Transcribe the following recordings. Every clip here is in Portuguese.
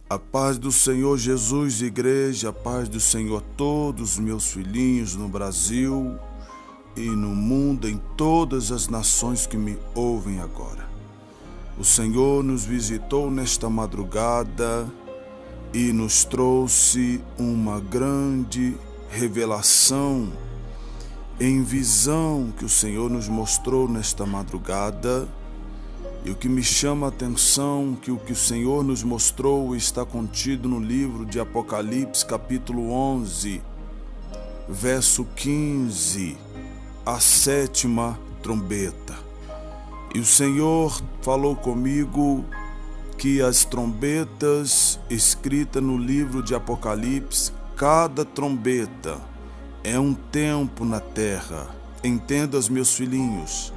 A paz do Senhor Jesus, igreja, a paz do Senhor a todos os meus filhinhos no Brasil e no mundo, em todas as nações que me ouvem agora. O Senhor nos visitou nesta madrugada e nos trouxe uma grande revelação em visão que o Senhor nos mostrou nesta madrugada. E o que me chama a atenção, que o que o Senhor nos mostrou está contido no livro de Apocalipse, capítulo 11, verso 15, a sétima trombeta. E o Senhor falou comigo que as trombetas escritas no livro de Apocalipse, cada trombeta é um tempo na terra. Entenda, meus filhinhos.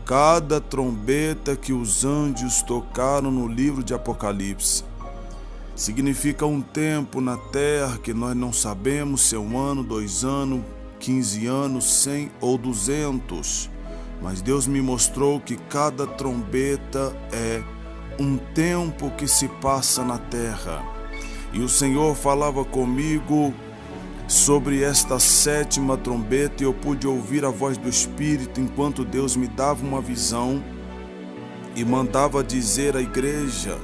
Cada trombeta que os anjos tocaram no livro de Apocalipse significa um tempo na terra que nós não sabemos se é 1 ano, 2 anos, 15 anos, 100 ou 200. Mas Deus me mostrou que cada trombeta é um tempo que se passa na terra. E o Senhor falava comigo sobre esta sétima trombeta, e eu pude ouvir a voz do Espírito enquanto Deus me dava uma visão e mandava dizer à igreja.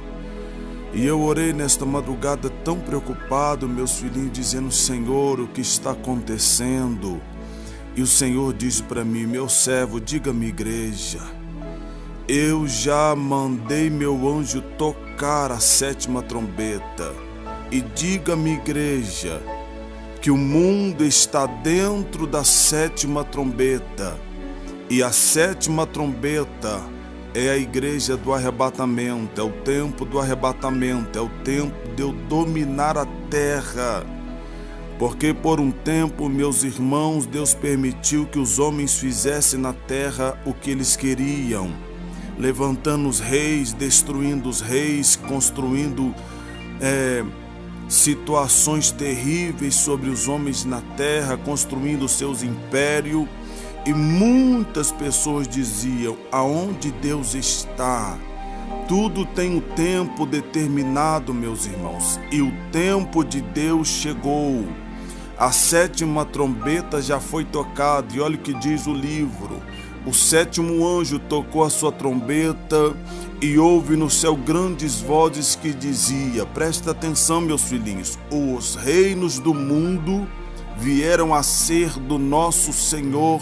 E eu orei nesta madrugada tão preocupado, meus filhinhos, dizendo: Senhor, o que está acontecendo? E o Senhor disse para mim: meu servo, diga-me, igreja, eu já mandei meu anjo tocar a sétima trombeta. E diga-me, igreja, que o mundo está dentro da sétima trombeta, e a sétima trombeta é a igreja do arrebatamento, é o tempo do arrebatamento, é o tempo de eu dominar a terra. Porque por um tempo, meus irmãos, Deus permitiu que os homens fizessem na terra o que eles queriam, levantando os reis, destruindo os reis, construindo situações terríveis sobre os homens na terra, construindo seus impérios. E muitas pessoas diziam: aonde Deus está? Tudo tem um tempo determinado, meus irmãos, e o tempo de Deus chegou. A sétima trombeta já foi tocada, e olha o que diz o livro: o sétimo anjo tocou a sua trombeta, e houve no céu grandes vozes que dizia, presta atenção, meus filhinhos, os reinos do mundo vieram a ser do nosso Senhor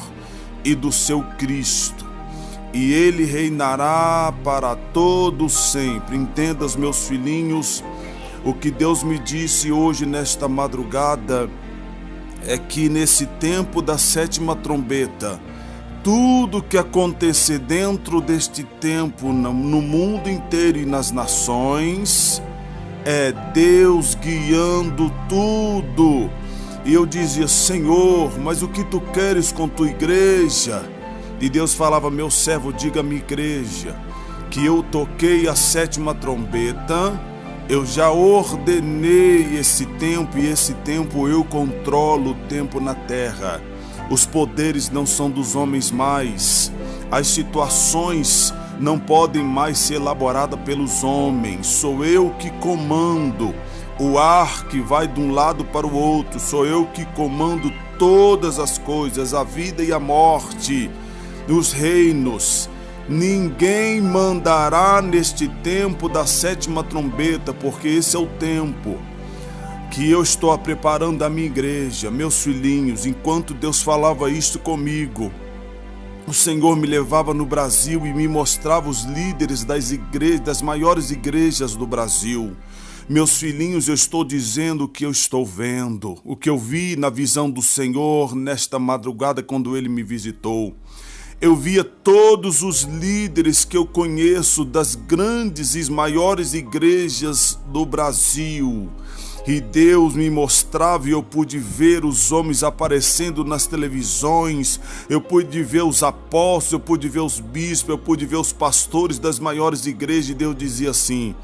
e do seu Cristo, e ele reinará para todo sempre. Entenda, meus filhinhos, o que Deus me disse hoje nesta madrugada é que nesse tempo da sétima trombeta, tudo que acontecer dentro deste tempo, no mundo inteiro e nas nações, é Deus guiando tudo. E eu dizia: Senhor, mas o que tu queres com tua igreja? E Deus falava: meu servo, diga-me, igreja, que eu toquei a sétima trombeta, eu já ordenei esse tempo, e esse tempo eu controlo o tempo na terra. Os poderes não são dos homens mais. As situações não podem mais ser elaboradas pelos homens. Sou eu que comando o ar que vai de um lado para o outro. Sou eu que comando todas as coisas, a vida e a morte, os reinos. Ninguém mandará neste tempo da sétima trombeta, porque esse é o tempo que eu estou preparando a minha igreja. Meus filhinhos, enquanto Deus falava isto comigo, o Senhor me levava no Brasil e me mostrava os líderes das igrejas, das maiores igrejas do Brasil. Meus filhinhos, eu estou dizendo o que eu estou vendo, o que eu vi na visão do Senhor nesta madrugada quando Ele me visitou. Eu via todos os líderes que eu conheço das grandes e maiores igrejas do Brasil. E Deus me mostrava, e eu pude ver os homens aparecendo nas televisões, eu pude ver os apóstolos, eu pude ver os bispos, eu pude ver os pastores das maiores igrejas, e Deus dizia assim: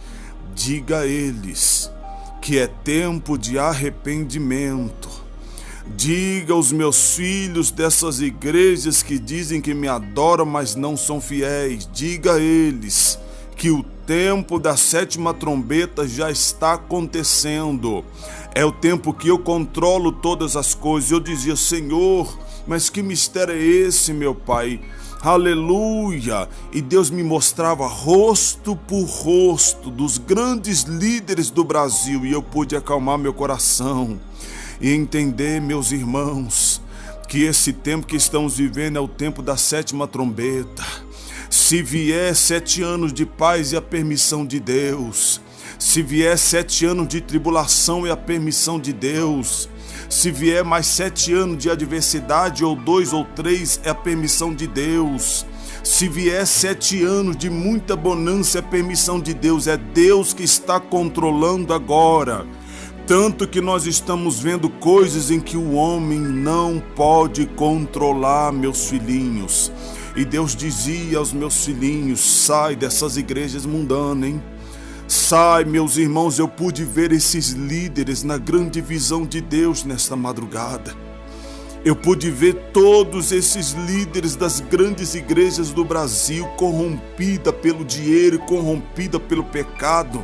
diga a eles que é tempo de arrependimento. Diga aos meus filhos dessas igrejas que dizem que me adoram, mas não são fiéis, diga a eles que o tempo da sétima trombeta já está acontecendo. É o tempo que eu controlo todas as coisas. Eu dizia: Senhor, mas que mistério é esse, meu Pai? Aleluia! E Deus me mostrava rosto por rosto dos grandes líderes do Brasil, e eu pude acalmar meu coração e entender, meus irmãos, que esse tempo que estamos vivendo é o tempo da sétima trombeta. Se vier 7 anos de paz, é a permissão de Deus. Se vier 7 anos de tribulação, é a permissão de Deus. Se vier mais 7 anos de adversidade, ou 2 ou 3, é a permissão de Deus. Se vier 7 anos de muita bonança, é a permissão de Deus. É Deus que está controlando agora. Tanto que nós estamos vendo coisas em que o homem não pode controlar, meus filhinhos. E Deus dizia aos meus filhinhos: sai dessas igrejas mundanas, hein? Sai, meus irmãos. Eu pude ver esses líderes na grande visão de Deus nesta madrugada. Eu pude ver todos esses líderes das grandes igrejas do Brasil corrompida pelo dinheiro, corrompida pelo pecado,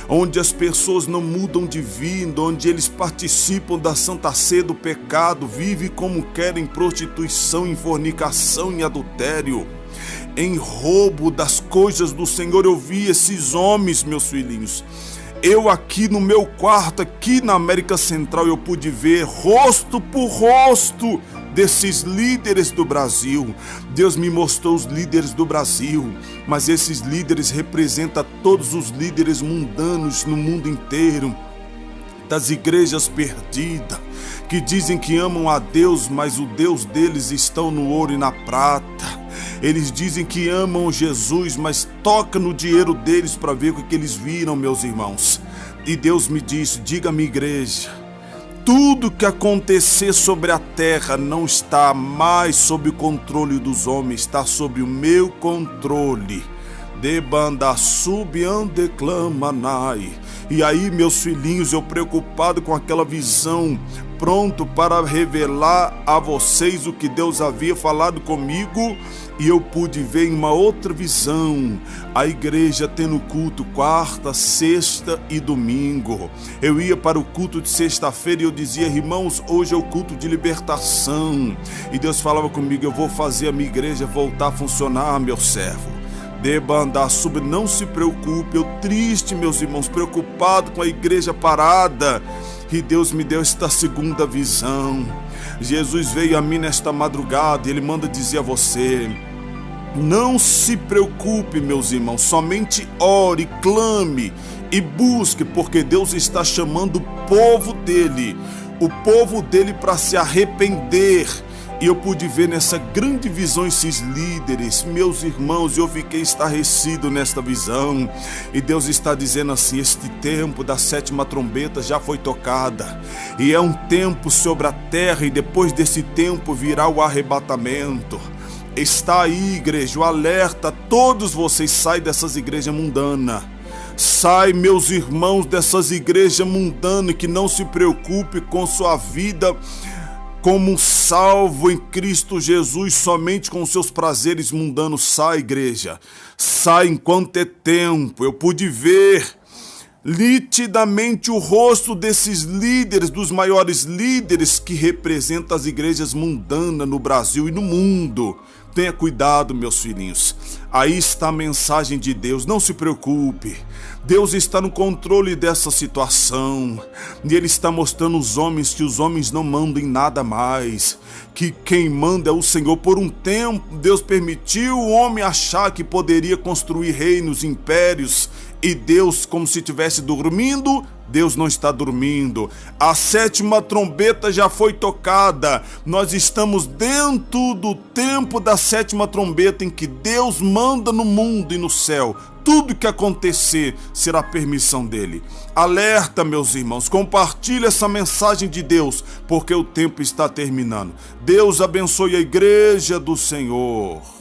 onde as pessoas não mudam de vida, onde eles participam da santa ceia do pecado, vivem como querem, prostituição, em fornicação, em adultério, em roubo das coisas do Senhor. Eu vi esses homens, meus filhinhos. Eu aqui no meu quarto, aqui na América Central, eu pude ver rosto por rosto desses líderes do Brasil. Deus me mostrou os líderes do Brasil, mas esses líderes representam todos os líderes mundanos no mundo inteiro, das igrejas perdidas, que dizem que amam a Deus, mas o Deus deles está no ouro e na prata. Eles dizem que amam Jesus, mas toca no dinheiro deles para ver o que eles viram, meus irmãos. E Deus me disse: diga à minha igreja, tudo que acontecer sobre a terra não está mais sob o controle dos homens, está sob o meu controle. Debanda subiandeclamanai. E aí, meus filhinhos, eu preocupado com aquela visão, pronto para revelar a vocês o que Deus havia falado comigo, e eu pude ver em uma outra visão a igreja tendo culto quarta, sexta e domingo. Eu ia para o culto de sexta-feira e eu dizia: irmãos, hoje é o culto de libertação. E Deus falava comigo: eu vou fazer a minha igreja voltar a funcionar, meu servo. Debandar sub, não se preocupe. Eu triste, meus irmãos, preocupado com a igreja parada. E Deus me deu esta segunda visão. Jesus veio a mim nesta madrugada e Ele manda dizer a você: não se preocupe, meus irmãos, somente ore, clame e busque, porque Deus está chamando o povo dele para se arrepender. E eu pude ver nessa grande visão esses líderes, meus irmãos, e eu fiquei estarrecido nesta visão. E Deus está dizendo assim: este tempo da sétima trombeta já foi tocada, e é um tempo sobre a terra, e depois desse tempo virá o arrebatamento. Está aí, igreja, o alerta: todos vocês saem dessas igrejas mundanas. Sai, meus irmãos, dessas igrejas mundanas, que não se preocupe com sua vida como salvo em Cristo Jesus, somente com seus prazeres mundanos. Sai, igreja, sai enquanto é tempo. Eu pude ver nitidamente o rosto desses líderes, dos maiores líderes que representam as igrejas mundanas no Brasil e no mundo. Tenha cuidado, meus filhinhos. Aí está a mensagem de Deus. Não se preocupe. Deus está no controle dessa situação. E Ele está mostrando aos homens que os homens não mandam em nada mais. Que quem manda é o Senhor. Por um tempo, Deus permitiu o homem achar que poderia construir reinos, impérios. E Deus, como se estivesse dormindo, Deus não está dormindo. A sétima trombeta já foi tocada. Nós estamos dentro do tempo da sétima trombeta, em que Deus manda no mundo e no céu. Tudo que acontecer será permissão dele. Alerta, meus irmãos, compartilhe essa mensagem de Deus, porque o tempo está terminando. Deus abençoe a igreja do Senhor.